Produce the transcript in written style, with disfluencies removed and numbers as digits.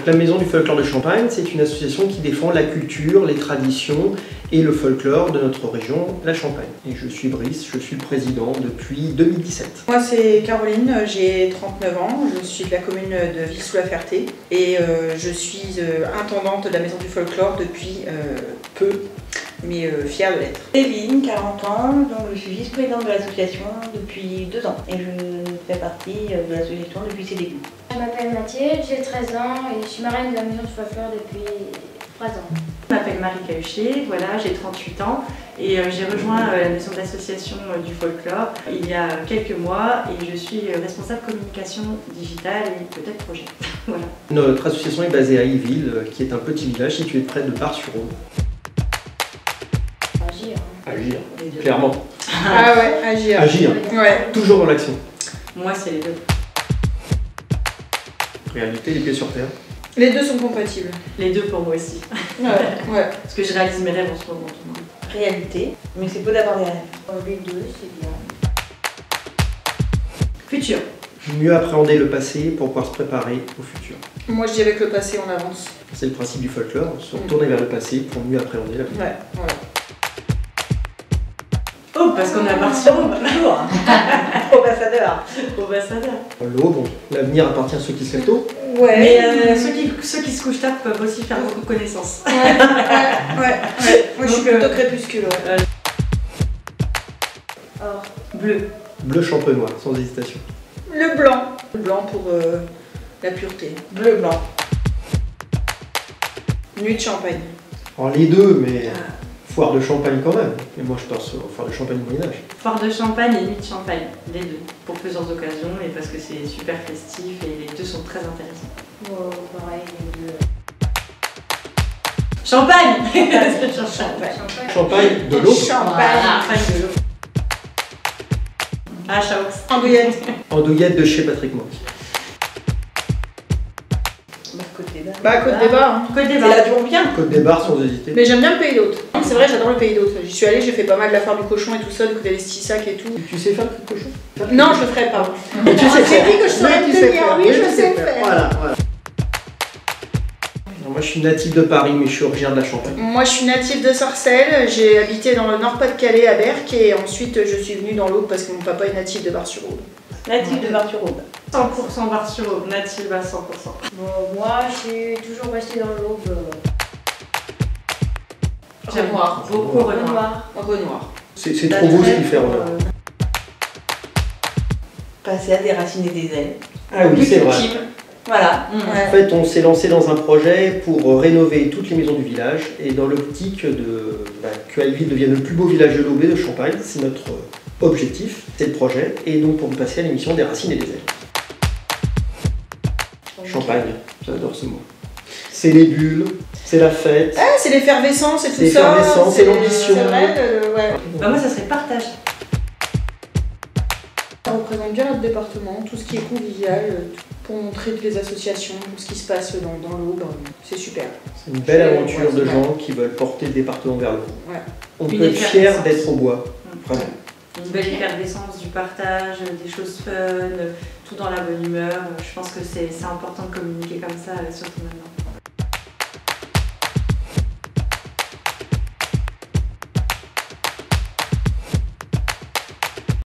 La Maison du Folklore de Champagne, c'est une association qui défend la culture, les traditions et le folklore de notre région, la Champagne. Et je suis Brice, je suis le président depuis 2017. Moi c'est Caroline, j'ai 39 ans, je suis de la commune de Ville-sous-la-Ferté et je suis intendante de la Maison du Folklore depuis peu, mais fière de l'être. Evelyne, 40 ans, donc je suis vice-présidente de l'association depuis 2 ans et je fais partie de l'association depuis ses débuts. Je m'appelle Mathilde, j'ai 13 ans et je suis marraine de la Maison du Folklore depuis 3 ans. Je m'appelle Marie Cahuchet, voilà, j'ai 38 ans et j'ai rejoint la maison d'association du folklore il y a quelques mois et je suis responsable communication digitale et peut-être projet. Voilà. Notre association est basée à Yville, qui est un petit village situé près de Bar-sur-Aube. Agir. Agir, clairement. Ah ouais, agir. Agir, Ouais. toujours dans l'action. Moi c'est les deux. Réalité, les pieds sur terre. Les deux sont compatibles. Les deux pour moi aussi. Ouais. Parce que je réalise mes rêves en ce moment. Réalité, mais c'est beau d'avoir des rêves. Les deux, c'est bien. Futur. Mieux appréhender le passé pour pouvoir se préparer au futur. Moi je dis avec le passé on avance. C'est le principe du folklore, se retourner vers le passé pour mieux appréhender l'avenir. Ouais, voilà. Oh, parce qu'on a Bar-sur-Aube. Toujours. Ambassadeur. Ambassadeur. L'aube, l'avenir appartient à ceux qui se lèvent tôt. Ouais. Mais ceux qui se couchent tard peuvent aussi faire beaucoup de connaissances. Ouais. Moi je suis Donc, plutôt crépuscule. Ouais. Or. Bleu. Bleu champenois, sans hésitation. Le blanc. Le blanc pour la pureté. Bleu, blanc. Nuit de champagne. Alors les deux, mais foire de champagne quand même. Et moi je pense foire de champagne au Moyen-Âge. Foire de champagne et nuit de champagne, les deux, pour plusieurs occasions et parce que c'est super festif et les deux sont très intéressants. Oh, pareil, les deux. Champagne. Champagne. Champagne de l'eau. Champagne de l'eau. Ah, Chaox. Andouillette. Andouillette de chez Patrick Monck. Côte des Bars. Bah Côte des Bars. Hein. Côte des C'est Bars. là du bien. Côte des Bars sans hésiter. Mais j'aime bien le Pays d'Hôte. C'est vrai, j'adore le Pays d'Hôte. J'y suis allée, j'ai fait pas mal de la foire du cochon et tout ça, du côté des Stissac et tout. Tu sais faire quelque chose? Non, je le ferai pas. Mais tu sais J'ai faire. dit que je saurais Mais me tu sais tenir. faire. Oui, Mais je tu sais faire. Voilà, voilà. Alors, moi je suis natif de Paris, mais je suis originaire de la Champagne. Moi, je suis native de Sarcelles. J'ai habité dans le Nord-Pas-de-Calais à Berck et ensuite je suis venue dans l'Aube parce que mon papa est natif de Bar-sur-Aube. Natif de Bar-sur-Aube. 100% Bar-sur-Aube, native à 100%. Bon, moi, je suis toujours restée dans l'Aube. J'aime Renoir. beaucoup Renoir. Renoir. C'est trop beau ce qu'il fait, Renoir. Passer à des racines et des ailes. Ah oui, c'est vrai. Voilà. En fait, on s'est lancé dans un projet pour rénover toutes les maisons du village et dans l'optique que Alville devienne le plus beau village de l'Aube et de Champagne. C'est notre objectif, c'est le projet. Et donc pour passer à l'émission des racines et des ailes. Champagne, j'adore ce mot. C'est les bulles, c'est la fête. Ah, c'est l'effervescence et tout ça. C'est l'effervescence, c'est l'ambition. C'est vrai, ouais. Bah moi ça serait partage. Ça représente bien notre département, tout ce qui est convivial, pour montrer toutes les associations, tout ce qui se passe dans l'Aube. C'est super. C'est une belle aventure de gens qui veulent porter le département vers le haut. Ouais. On Une peut être fier effervescence. d'être au bois, vraiment. Une belle effervescence, du partage, des choses fun, tout dans la bonne humeur. Je pense que c'est important de communiquer comme ça, surtout maintenant.